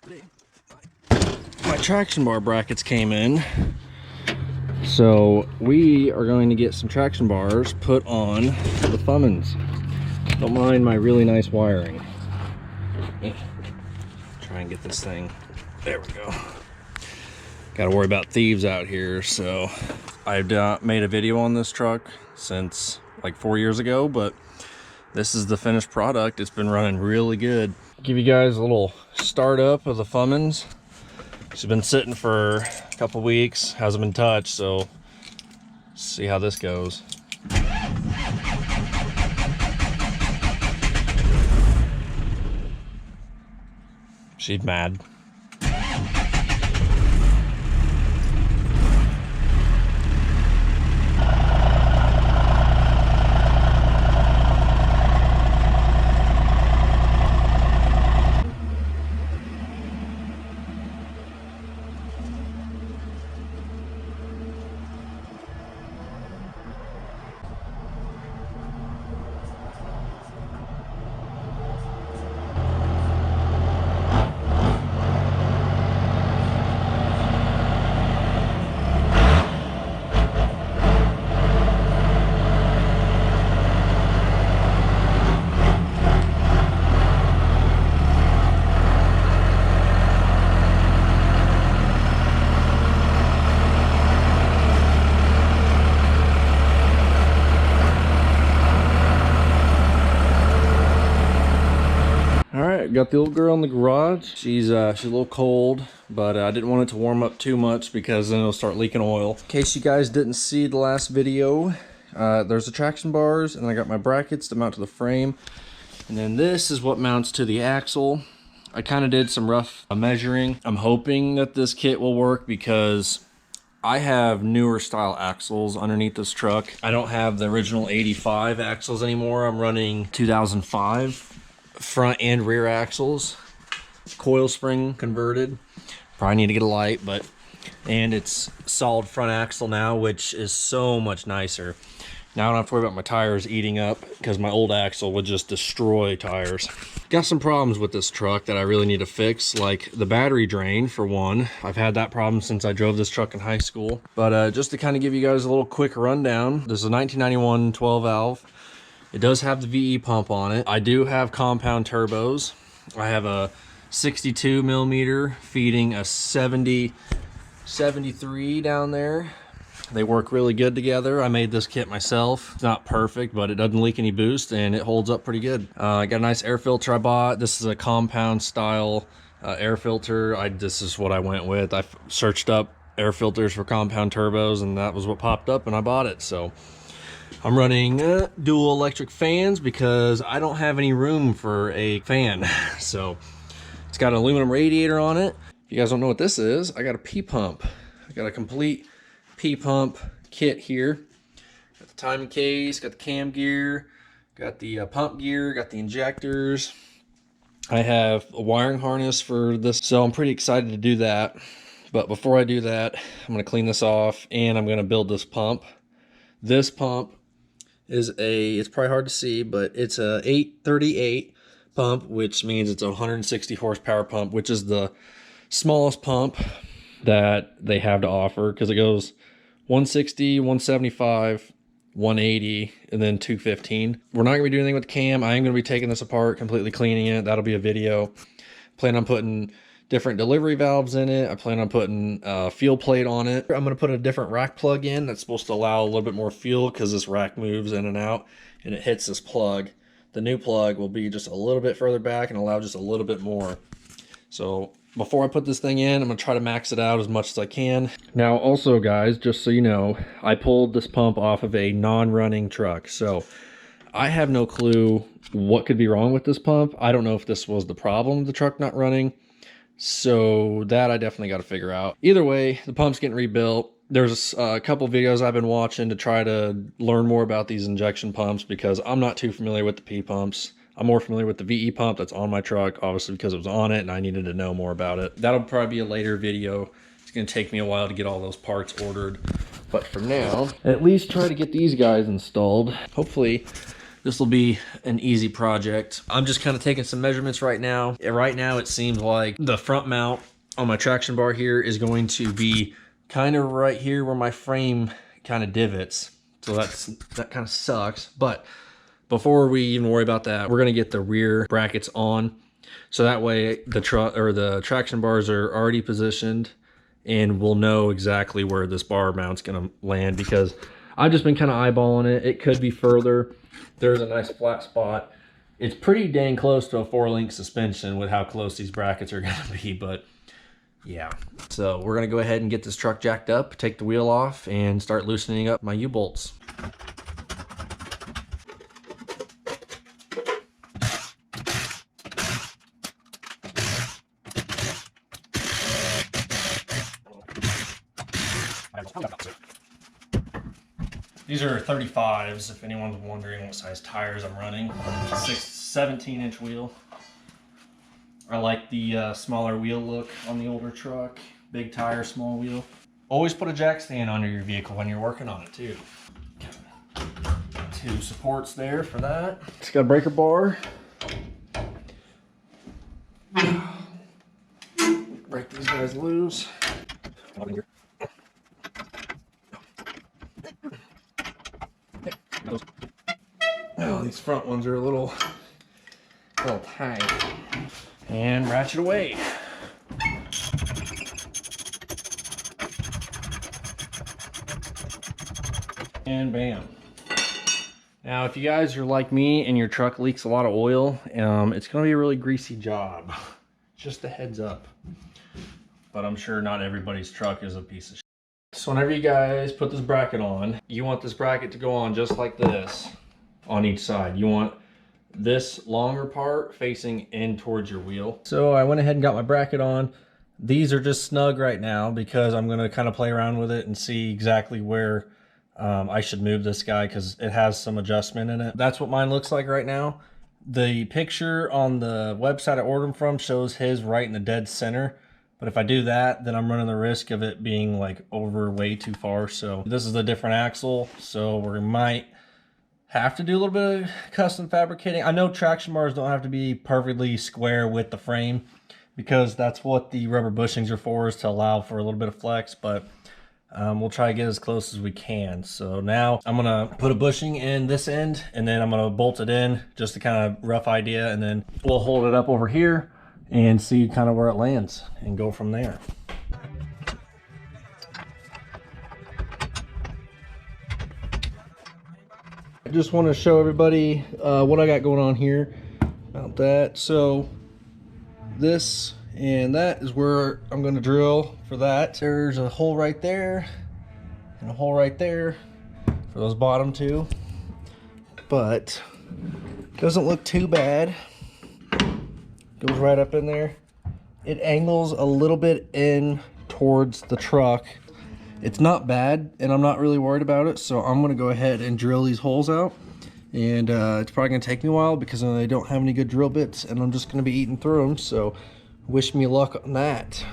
Right. My traction bar brackets came in, so we are going to get some traction bars put on the Cummins. Don't mind my really nice wiring. Try and get this thing. There we go. Got to worry about thieves out here. So I've made a video on this truck since like 4 years ago, but this is the finished product. It's been running really good. Give you guys a little startup of the Cummins. She's been sitting for a couple weeks, hasn't been touched, so see how this goes. She's mad. Got the old girl in the garage. She's a little cold, but I didn't want it to warm up too much because then it'll start leaking oil. In case you guys didn't see the last video, there's the traction bars, and I got my brackets to mount to the frame, and then this is what mounts to the axle. I kind of did some rough measuring. I'm hoping that this kit will work because I have newer style axles underneath this truck. I don't have the original 85 axles anymore. I'm running 2005 front and rear axles, coil spring converted. Probably need to get a light, and it's solid front axle now, which is so much nicer. Now I don't have to worry about my tires eating up because my old axle would just destroy tires. Got some problems with this truck that I really need to fix, like the battery drain for one. I've had that problem since I drove this truck in high school. But just to kind of give you guys a little quick rundown, this is a 1991 12 valve. It does have the VE pump on it. I do have compound turbos. I have a 62 millimeter feeding a 73 down there. They work really good together. I made this kit myself. It's not perfect, but it doesn't leak any boost and it holds up pretty good. I got a nice air filter I bought. This is a compound style air filter. This is what I went with. I searched up air filters for compound turbos and that was what popped up and I bought it. So I'm running dual electric fans because I don't have any room for a fan. So it's got an aluminum radiator on it. If you guys don't know what this is, I got a P-pump. I got a complete P-pump kit here. Got the timing case, got the cam gear, got the pump gear, got the injectors. I have a wiring harness for this, so I'm pretty excited to do that. But before I do that, I'm gonna clean this off and I'm gonna build this pump. This pump is it's probably hard to see, but it's a 838 pump, which means it's a 160 horsepower pump, which is the smallest pump that they have to offer because it goes 160, 175, 180, and then 215. We're not gonna be doing anything with the cam. I am gonna be taking this apart, completely cleaning it. That'll be a video. Plan on putting different delivery valves in it. I plan on putting a fuel plate on it. I'm going to put a different rack plug in that's supposed to allow a little bit more fuel because this rack moves in and out and it hits this plug. The new plug will be just a little bit further back and allow just a little bit more. So before I put this thing in, I'm going to try to max it out as much as I can. Now also guys, just so you know, I pulled this pump off of a non-running truck. So I have no clue what could be wrong with this pump. I don't know if this was the problem of the truck not running. So that I definitely got to figure out. Either way, the pump's getting rebuilt. There's a couple videos I've been watching to try to learn more about these injection pumps because I'm not too familiar with the P pumps. I'm more familiar with the VE pump that's on my truck, obviously because it was on it and I needed to know more about it. That'll probably be a later video. It's going to take me a while to get all those parts ordered. But for now, at least try to get these guys installed. Hopefully this will be an easy project. I'm just kind of taking some measurements right now. Right now it seems like the front mount on my traction bar here is going to be kind of right here where my frame kind of divots. So that kind of sucks. But before we even worry about that, we're gonna get the rear brackets on. So that way the traction bars are already positioned and we'll know exactly where this bar mount's gonna land, because I've just been kind of eyeballing it. It could be further. There's a nice flat spot. It's pretty dang close to a 4-link suspension with how close these brackets are gonna be, but yeah. So we're gonna go ahead and get this truck jacked up, take the wheel off, and start loosening up my U-bolts. These are 35s, if anyone's wondering what size tires I'm running. 17-inch wheel. I like the smaller wheel look on the older truck. Big tire, small wheel. Always put a jack stand under your vehicle when you're working on it too. Got 2 supports there for that. It's got a breaker bar. Break these guys loose. Oh, these front ones are a little tight. And ratchet away. And bam. Now, if you guys are like me and your truck leaks a lot of oil, it's going to be a really greasy job. Just a heads up. But I'm sure not everybody's truck is a piece of shit. So whenever you guys put this bracket on, you want this bracket to go on just like this on each side. You want this longer part facing in towards your wheel. So I went ahead and got my bracket on. These are just snug right now because I'm going to kind of play around with it and see exactly where I should move this guy, because it has some adjustment in it. That's what mine looks like right now. The picture on the website I ordered them from shows his right in the dead center. But if I do that, then I'm running the risk of it being like over way too far. So this is a different axle, so we might have to do a little bit of custom fabricating. I know traction bars don't have to be perfectly square with the frame, because that's what the rubber bushings are for, is to allow for a little bit of flex, but we'll try to get as close as we can. So now I'm gonna put a bushing in this end, and then I'm gonna bolt it in, just to kind of rough idea, and then we'll hold it up over here and see kind of where it lands and go from there. I just want to show everybody what I got going on here about that. So this and that is where I'm going to drill for that. There's a hole right there and a hole right there for those bottom 2, but it doesn't look too bad. Goes right up in there. It angles a little bit in towards the truck. It's not bad, and I'm not really worried about it, so I'm gonna go ahead and drill these holes out. And it's probably gonna take me a while because I don't have any good drill bits, and I'm just gonna be eating through them, so wish me luck on that.